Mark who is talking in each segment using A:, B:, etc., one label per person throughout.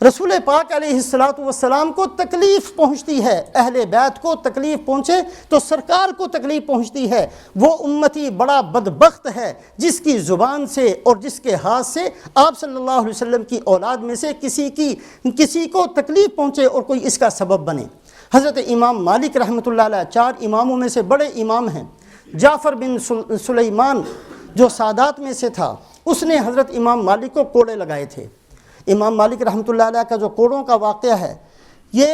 A: رسول پاک علیہ السلام کو تکلیف پہنچتی ہے، اہل بیت کو تکلیف پہنچے تو سرکار کو تکلیف پہنچتی ہے۔ وہ امتی بڑا بدبخت ہے جس کی زبان سے اور جس کے ہاتھ سے آپ صلی اللہ علیہ وسلم کی اولاد میں سے کسی کو تکلیف پہنچے اور کوئی اس کا سبب بنے۔ حضرت امام مالک رحمۃ اللہ علیہ 4 اماموں میں سے بڑے امام ہیں۔ جعفر بن سلیمان جو سادات میں سے تھا، اس نے حضرت امام مالک کو کوڑے لگائے تھے۔ امام مالک رحمۃ اللہ علیہ کا جو کوڑوں کا واقعہ ہے، یہ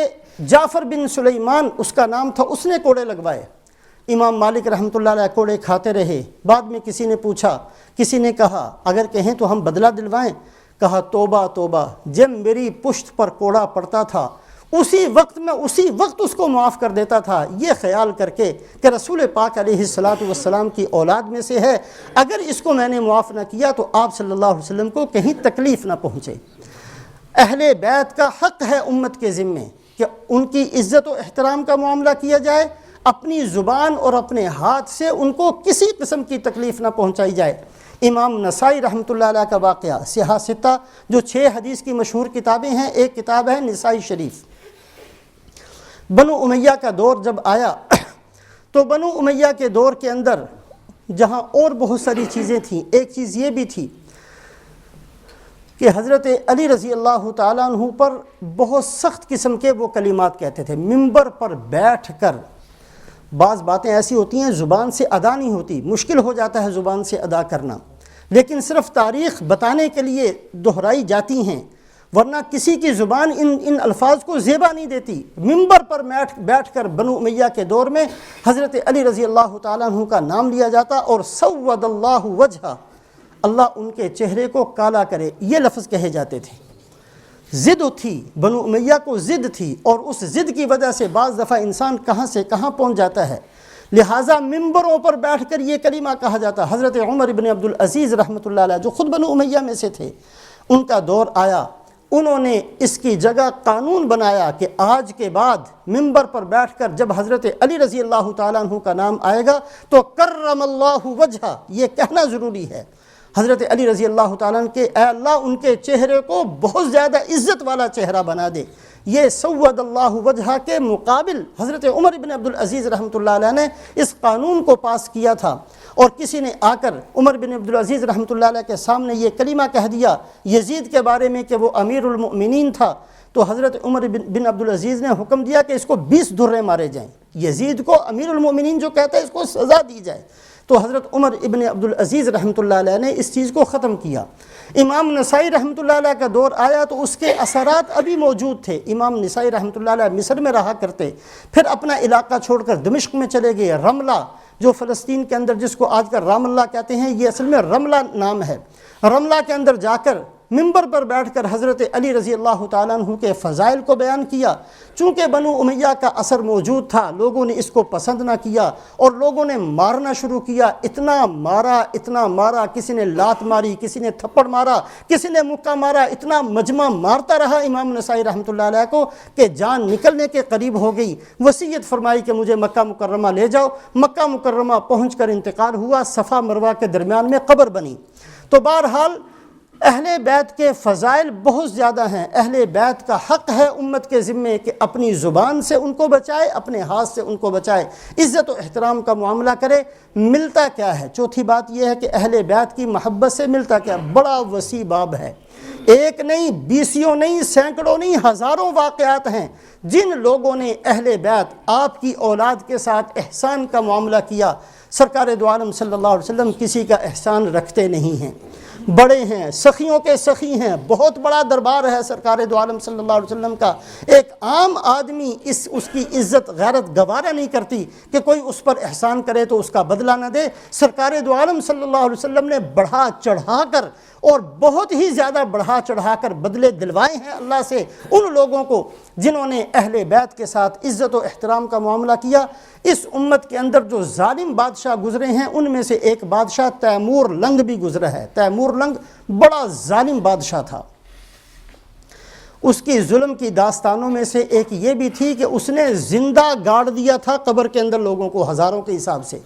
A: جعفر بن سلیمان اس کا نام تھا، اس نے کوڑے لگوائے۔ امام مالک رحمۃ اللہ علیہ کوڑے کھاتے رہے۔ بعد میں کسی نے پوچھا، کسی نے کہا اگر کہیں تو ہم بدلہ دلوائیں؟ کہا توبہ توبہ، جب میری پشت پر کوڑا پڑتا تھا اسی وقت اس کو معاف کر دیتا تھا، یہ خیال کر کے کہ رسول پاک علیہ السلام کی اولاد میں سے ہے، اگر اس کو میں نے معاف نہ کیا تو آپ صلی اللہ علیہ وسلم کو کہیں تکلیف نہ پہنچے۔ اہل بیت کا حق ہے امت کے ذمے کہ ان کی عزت و احترام کا معاملہ کیا جائے، اپنی زبان اور اپنے ہاتھ سے ان کو کسی قسم کی تکلیف نہ پہنچائی جائے۔ امام نسائی رحمۃ اللہ علیہ کا واقعہ، سیاہ ستہ جو 6 حدیث کی مشہور کتابیں ہیں، ایک کتاب ہے نسائی شریف۔ بنو امیہ کا دور جب آیا تو بنو امیہ کے دور کے اندر جہاں اور بہت ساری چیزیں تھیں، ایک چیز یہ بھی تھی کہ حضرت علی رضی اللہ تعالیٰ عنہ پر بہت سخت قسم کے وہ کلمات کہتے تھے۔ منبر پر بیٹھ کر بعض باتیں ایسی ہوتی ہیں زبان سے ادا نہیں ہوتی، مشکل ہو جاتا ہے زبان سے ادا کرنا، لیکن صرف تاریخ بتانے کے لیے دہرائی جاتی ہیں، ورنہ کسی کی زبان ان الفاظ کو زیبا نہیں دیتی۔ منبر پر بیٹھ کر بنو امیہ کے دور میں حضرت علی رضی اللہ تعالیٰ عنہ کا نام لیا جاتا اور سود اللہ وجہہ، اللہ ان کے چہرے کو کالا کرے، یہ لفظ کہے جاتے تھے۔ ضد تھی، بنو امیہ کو ضد تھی، اور اس ضد کی وجہ سے بعض دفعہ انسان کہاں سے کہاں پہنچ جاتا ہے، لہٰذا منبروں پر بیٹھ کر یہ کلمہ کہا جاتا۔ حضرت عمر بن عبد العزیز رحمۃ اللہ علیہ جو خود بنو امیہ میں سے تھے، ان کا دور آیا، انہوں نے اس کی جگہ قانون بنایا کہ آج کے بعد منبر پر بیٹھ کر جب حضرت علی رضی اللہ تعالیٰ عنہ کا نام آئے گا تو کرم اللہ وجہہ، یہ کہنا ضروری ہے۔ حضرت علی رضی اللہ تعالیٰ عنہ کے اے اللہ ان کے چہرے کو بہت زیادہ عزت والا چہرہ بنا دے۔ یہ سود اللہ وجہہ کے مقابل حضرت عمر بن عبد العزیز رحمۃ اللہ علیہ نے اس قانون کو پاس کیا تھا، اور کسی نے آ کر عمر بن عبد العزیز رحمۃ اللہ علیہ کے سامنے یہ کلمہ کہہ دیا یزید کے بارے میں کہ وہ امیر المؤمنین تھا، تو حضرت عمر بن عبد العزیز نے حکم دیا کہ اس کو 20 درے مارے جائیں، یزید کو امیر المؤمنین جو کہتا ہے اس کو سزا دی جائے۔ تو حضرت عمر ابن عبد العزیز رحمۃ اللہ علیہ نے اس چیز کو ختم کیا۔ امام نسائی رحمۃ اللہ علیہ کا دور آیا تو اس کے اثرات ابھی موجود تھے۔ امام نسائی رحمۃ اللہ علیہ مصر میں رہا کرتے، پھر اپنا علاقہ چھوڑ کر دمشق میں چلے گئے۔ رملہ جو فلسطین کے اندر جس کو آج کل رام اللہ کہتے ہیں، یہ اصل میں رملہ نام ہے۔ رملہ کے اندر جا کر منبر پر بیٹھ کر حضرت علی رضی اللہ تعالیٰ عنہ کے فضائل کو بیان کیا۔ چونکہ بنو امیہ کا اثر موجود تھا، لوگوں نے اس کو پسند نہ کیا اور لوگوں نے مارنا شروع کیا، اتنا مارا، کسی نے لات ماری، کسی نے تھپڑ مارا، کسی نے مکہ مارا، اتنا مجمع مارتا رہا امام نسائی رحمۃ اللہ علیہ کو کہ جان نکلنے کے قریب ہو گئی۔ وصیت فرمائی کہ مجھے مکہ مکرمہ لے جاؤ۔ مکہ مکرمہ پہنچ کر انتقال ہوا، صفا مروہ کے درمیان میں قبر بنی۔ تو بہرحال اہل بیت کے فضائل بہت زیادہ ہیں۔ اہل بیت کا حق ہے امت کے ذمے کہ اپنی زبان سے ان کو بچائے، اپنے ہاتھ سے ان کو بچائے، عزت و احترام کا معاملہ کرے۔ ملتا کیا ہے؟ چوتھی بات یہ ہے کہ اہل بیت کی محبت سے ملتا کیا؟ بڑا وسیع باب ہے، ایک نہیں، 20 نہیں، سینکڑوں نہیں، ہزاروں واقعات ہیں جن لوگوں نے اہل بیت آپ کی اولاد کے ساتھ احسان کا معاملہ کیا۔ سرکار دو عالم صلی اللہ علیہ وسلم کسی کا احسان رکھتے نہیں ہیں، بڑے ہیں، سخیوں کے سخی ہیں، بہت بڑا دربار ہے سرکار دو عالم صلی اللہ علیہ وسلم کا۔ ایک عام آدمی اس کی عزت غیرت گوارا نہیں کرتی کہ کوئی اس پر احسان کرے تو اس کا بدلہ نہ دے۔ سرکار دو عالم صلی اللہ علیہ وسلم نے بڑھا چڑھا کر اور بہت ہی زیادہ بڑھا چڑھا کر بدلے دلوائے ہیں اللہ سے ان لوگوں کو جنہوں نے اہل بیت کے ساتھ عزت و احترام کا معاملہ کیا۔ اس امت کے اندر جو ظالم بادشاہ گزرے ہیں ان میں سے ایک بادشاہ تیمور لنگ بھی گزرا ہے۔ تیمور لنگ بڑا ظالم بادشاہ تھا۔ اس کی ظلم کی داستانوں میں سے ایک یہ بھی تھی کہ اس نے زندہ گاڑ دیا تھا قبر کے اندر لوگوں کو، ہزاروں کے حساب سے۔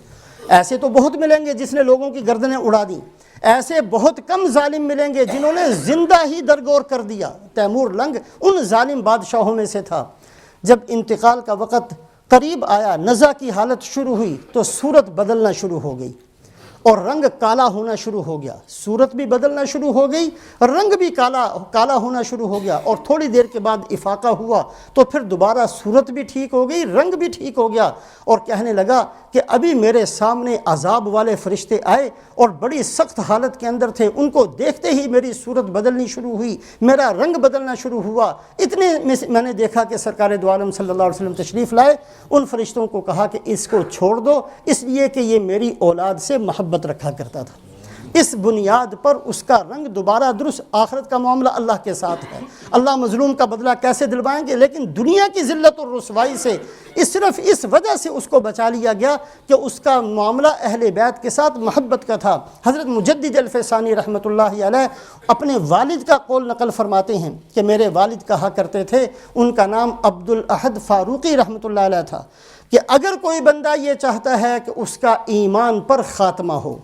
A: ایسے تو بہت ملیں گے جس نے لوگوں کی گردنیں اڑا دی، ایسے بہت کم ظالم ملیں گے جنہوں نے زندہ ہی درگور کر دیا۔ تیمور لنگ ان ظالم بادشاہوں میں سے تھا۔ جب انتقال کا وقت قریب آیا، نزع کی حالت شروع ہوئی تو صورت بدلنا شروع ہو گئی اور رنگ کالا ہونا شروع ہو گیا۔ صورت بھی بدلنا شروع ہو گئی، رنگ بھی کالا ہونا شروع ہو گیا، اور تھوڑی دیر کے بعد افاقہ ہوا تو پھر دوبارہ صورت بھی ٹھیک ہو گئی، رنگ بھی ٹھیک ہو گیا، اور کہنے لگا کہ ابھی میرے سامنے عذاب والے فرشتے آئے اور بڑی سخت حالت کے اندر تھے، ان کو دیکھتے ہی میری صورت بدلنی شروع ہوئی، میرا رنگ بدلنا شروع ہوا۔ اتنے میں نے دیکھا کہ سرکار دو عالم صلی اللہ علیہ وسلم تشریف لائے، ان فرشتوں کو کہا کہ اس کو چھوڑ دو، اس لیے کہ یہ میری اولاد سے محبت رکھا کرتا تھا۔ اس بنیاد پر اس کا رنگ دوبارہ درست۔ آخرت کا معاملہ اللہ کے ساتھ ہے، اللہ مظلوم کا بدلہ کیسے دلوائیں گے، لیکن دنیا کی ذلت اور رسوائی سے صرف اس وجہ سے اس کو بچا لیا گیا کہ اس کا معاملہ اہل بیت کے ساتھ محبت کا تھا۔ حضرت مجدد الفسانی رحمۃ اللہ علیہ اپنے والد کا قول نقل فرماتے ہیں کہ میرے والد کہا کرتے تھے، ان کا نام عبد الاحد فاروقی رحمۃ اللہ علیہ تھا، کہ اگر کوئی بندہ یہ چاہتا ہے کہ اس کا ایمان پر خاتمہ ہو،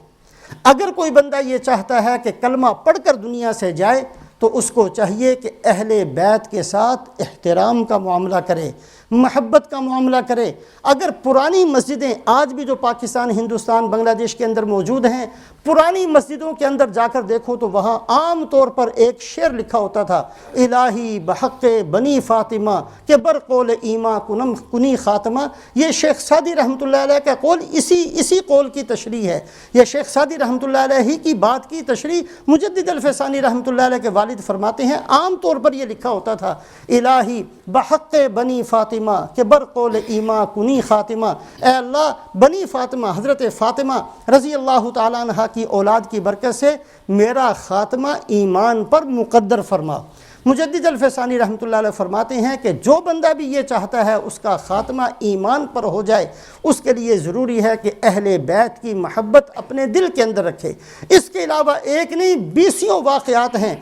A: اگر کوئی بندہ یہ چاہتا ہے کہ کلمہ پڑھ کر دنیا سے جائے، تو اس کو چاہیے کہ اہل بیت کے ساتھ احترام کا معاملہ کرے، محبت کا معاملہ کرے۔ اگر پرانی مسجدیں آج بھی جو پاکستان، ہندوستان، بنگلہ دیش کے اندر موجود ہیں، پرانی مسجدوں کے اندر جا کر دیکھو تو وہاں عام طور پر ایک شعر لکھا ہوتا تھا، الہی بحق بنی فاطمہ کہ بر قول ایما کنی خاتمہ۔ یہ شیخ سعدی رحمۃ اللہ علیہ کا قول اسی قول کی تشریح ہے، یہ شیخ سعدی رحمۃ اللہ علیہ ہی کی بات کی تشریح مجدد الفسانی رحمۃ اللہ علیہ کے والد فرماتے ہیں، عام طور پر یہ لکھا ہوتا تھا، الہی بحق بنی فاطمہ کہ بر قول ایما کنی خاتمہ، اے اللہ بنی فاطمہ، حضرت فاطمہ رضی اللہ تعالیٰ عنہ کی اولاد کی برکت سے میرا خاتمہ ایمان پر مقدر فرما۔ مجدد الفسانی رحمۃ اللہ علیہ فرماتے ہیں کہ جو بندہ بھی یہ چاہتا ہے اس کا خاتمہ ایمان پر ہو جائے، اس کے لیے ضروری ہے کہ اہل بیت کی محبت اپنے دل کے اندر رکھے۔ اس کے علاوہ ایک نہیں 20 واقعات ہیں